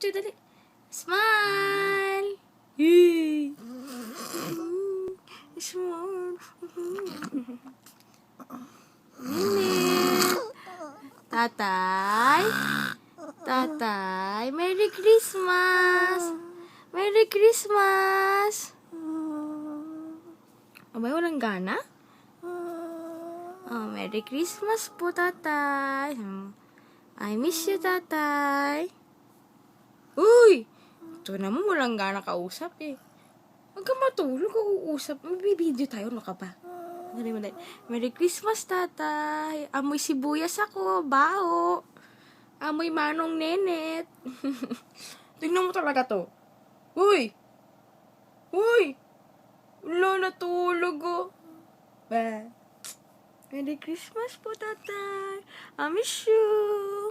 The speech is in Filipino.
picture, dali. Smile! Yay! Smile! Tatay? Tatay, Merry Christmas! Merry Christmas! Abay, walang gana? Oh, Merry Christmas po, tatay. I miss you, tatay. Uy! Ito naman, walang gana kausap eh. Huwag ka matulog, uusap. May video tayo, ano ka ba? Merry Christmas, tatay. Amoy sibuyas ako, bao. Amoy manong nenet. Tingnan mo talaga to. Uy! Uy! Wala, natulog oh. Bah. Merry Christmas po, tatay. I miss you.